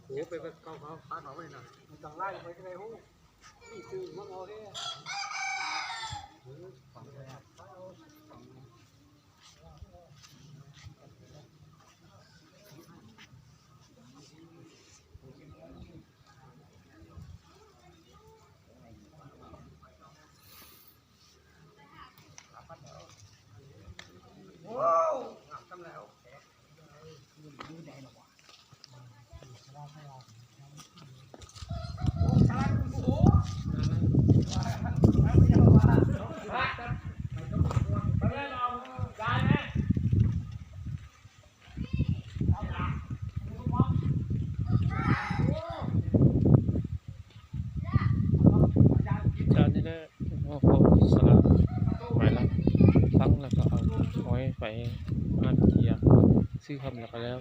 โอ้ไปเขาพาหนอไปหน่อยมันต้องไล่ไปที่ไหนฮู้นี่คือมันโอเคว้าวทำแล้วจานนี้แหละพอสลัดไปแล้วตั้งแล้วก็เอาไว้ไปงานเทียซื้อคำแล้วก็แล้ว